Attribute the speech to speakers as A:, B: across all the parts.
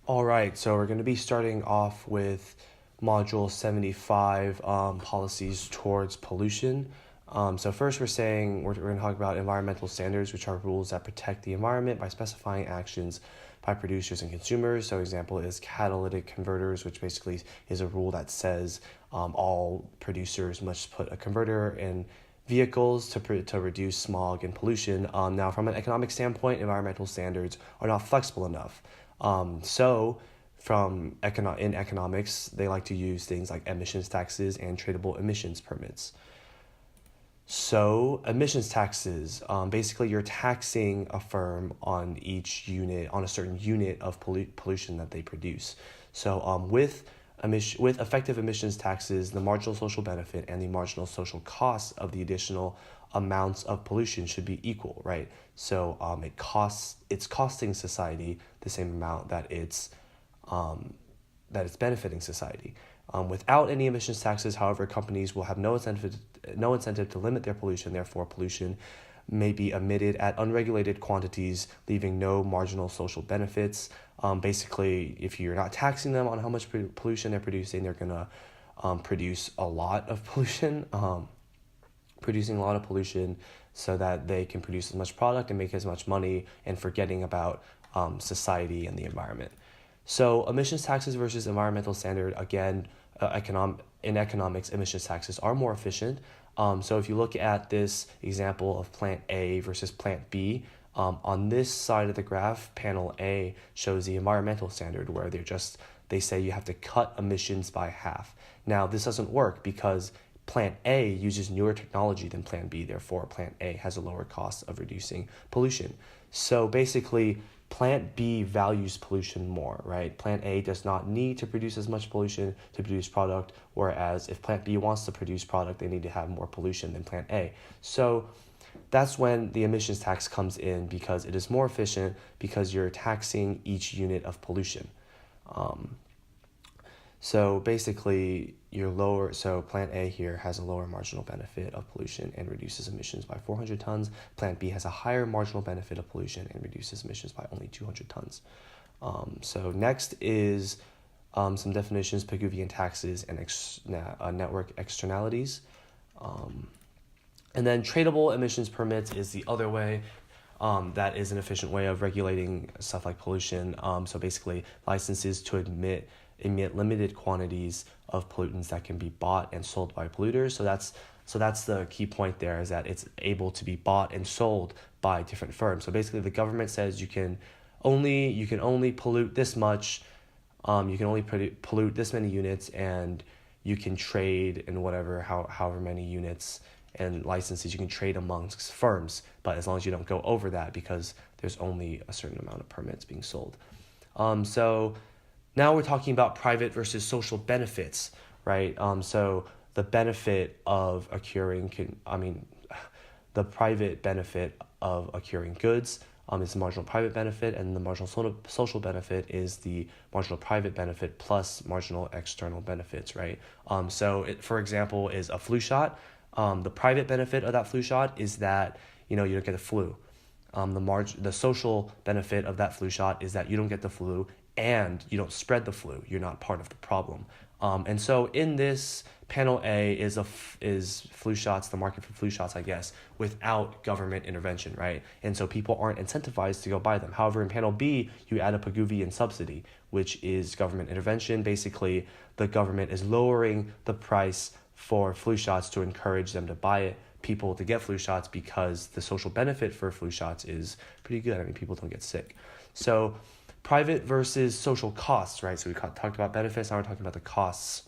A: All right, so we're going to be starting off with Module 75, policies towards pollution. So first we're going to talk about environmental standards, which are rules that protect the environment by specifying actions by producers and consumers. So example is catalytic converters, which basically is a rule that says all producers must put a converter in vehicles to reduce smog and pollution. Now, from an economic standpoint, environmental standards are not flexible enough. So, in economics, they like to use things like emissions taxes and tradable emissions permits. So, emissions taxes, basically, you're taxing a firm on on a certain unit of pollution that they produce. So, with effective emissions taxes, the marginal social benefit and the marginal social cost of the additional amounts of pollution should be equal, right? So it's costing society the same amount that it's benefiting society. Without any emissions taxes, however, companies will have no incentive to limit their pollution. Therefore, pollution may be emitted at unregulated quantities, leaving no marginal social benefits. Basically, if you're not taxing them on how much pollution they're producing, they're gonna produce a lot of pollution, producing a lot of pollution so that they can produce as much product and make as much money, and forgetting about society and the environment. So emissions taxes versus environmental standard, again, in economics, emissions taxes are more efficient. So if you look at this example of plant A versus plant B, on this side of the graph, panel A shows the environmental standard where they say you have to cut emissions by half. Now, this doesn't work because plant A uses newer technology than plant B, therefore plant A has a lower cost of reducing pollution. So basically, plant B values pollution more, right? Plant A does not need to produce as much pollution to produce product, whereas if plant B wants to produce product, they need to have more pollution than plant A. So that's when the emissions tax comes in, because it is more efficient because you're taxing each unit of pollution. So basically, so plant A here has a lower marginal benefit of pollution and reduces emissions by 400 tons. Plant B has a higher marginal benefit of pollution and reduces emissions by only 200 tons. So next is some definitions, Pigouvian taxes, and network externalities. And then tradable emissions permits is the other way. That is an efficient way of regulating stuff like pollution. So basically, licenses to emit limited quantities of pollutants that can be bought and sold by polluters. So that's the key point there, is that it's able to be bought and sold by different firms. So basically, the government says you can only pollute this much, you can only pollute this many units, and you can trade in however many units and licenses you can trade amongst firms, but as long as you don't go over that, because there's only a certain amount of permits being sold. So now we're talking about private versus social benefits, right? So the benefit of the private benefit of acquiring goods is the marginal private benefit, and the marginal social benefit is the marginal private benefit plus marginal external benefits, right? For example, is a flu shot. The private benefit of that flu shot is that you don't get the flu. The social benefit of that flu shot is that you don't get the flu and you don't spread the flu. You're not part of the problem. And so in this, panel A is flu shots, the market for flu shots, I guess, without government intervention, right? And so people aren't incentivized to go buy them. However, in panel B, you add a Pigouvian subsidy, which is government intervention. Basically, the government is lowering the price for flu shots to encourage them to buy people to get flu shots, because the social benefit for flu shots is pretty good. I mean, people don't get sick. So private versus social costs, right? So we talked about benefits, now we're talking about the costs.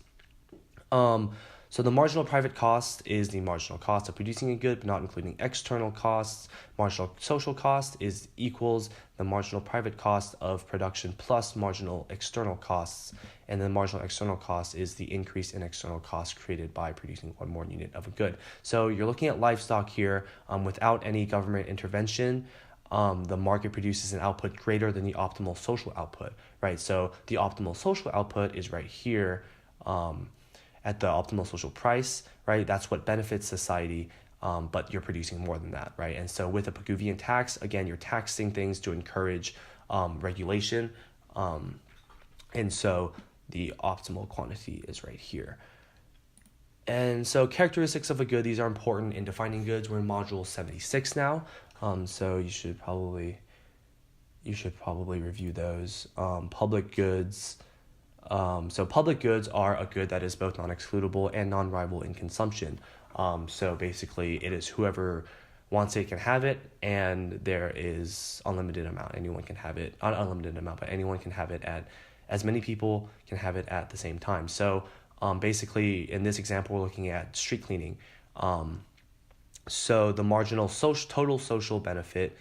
A: So the marginal private cost is the marginal cost of producing a good, but not including external costs. Marginal social cost equals the marginal private cost of production plus marginal external costs. And the marginal external cost is the increase in external costs created by producing one more unit of a good. So you're looking at livestock here. Without any government intervention, the market produces an output greater than the optimal social output, right? So the optimal social output is right here, at the optimal social price, right? That's what benefits society, but you're producing more than that, right? And so with a Pigouvian tax, again, you're taxing things to encourage regulation. And so the optimal quantity is right here. And so characteristics of a good, these are important in defining goods. We're in module 76 now. So you should probably review those. Public goods. So public goods are a good that is both non-excludable and non-rival in consumption. So basically it is whoever wants it can have it, and there is unlimited amount. Anyone can have it, not unlimited amount, but anyone can have it as many people can have it at the same time. So basically in this example, we're looking at street cleaning. So the marginal total social benefit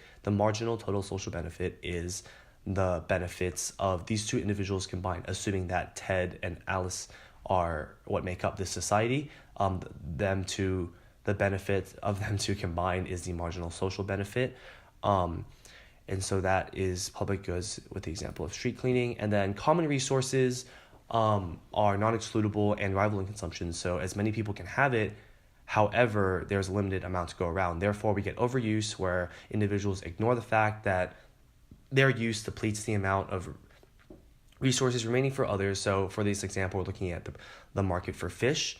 A: is the benefits of these two individuals combined, assuming that Ted and Alice are what make up this society. The benefit of them two combined is the marginal social benefit. And so that is public goods with the example of street cleaning. And then common resources are non-excludable and rival in consumption. So as many people can have it, however, there's a limited amount to go around. Therefore, we get overuse, where individuals ignore the fact that their use depletes the amount of resources remaining for others. So for this example, we're looking at the market for fish.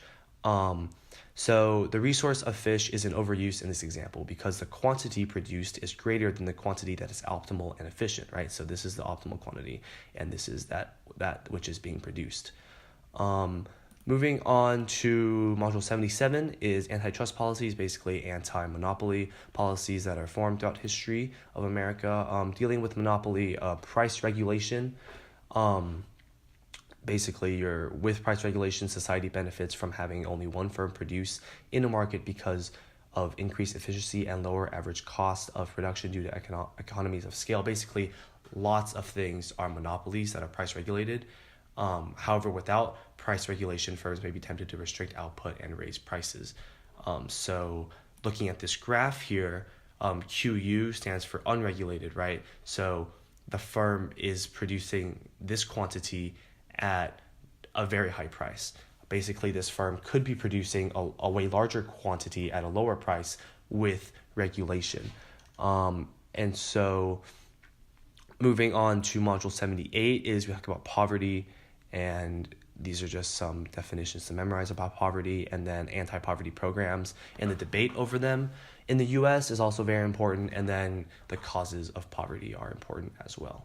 A: So the resource of fish is in overuse in this example because the quantity produced is greater than the quantity that is optimal and efficient, right? So this is the optimal quantity, and this is that which is being produced. Moving on to module 77 is antitrust policies, basically anti-monopoly policies that are formed throughout history of America, dealing with monopoly, price regulation. Basically, with price regulation, society benefits from having only one firm produce in a market because of increased efficiency and lower average cost of production due to economies of scale. Basically, lots of things are monopolies that are price regulated. However, without price regulation, firms may be tempted to restrict output and raise prices. So looking at this graph here, QU stands for unregulated, right? So the firm is producing this quantity at a very high price. Basically, this firm could be producing a way larger quantity at a lower price with regulation. And so moving on to module 78 is we talk about poverty, and these are just some definitions to memorize about poverty, and then anti-poverty programs and the debate over them in the US is also very important, and then the causes of poverty are important as well.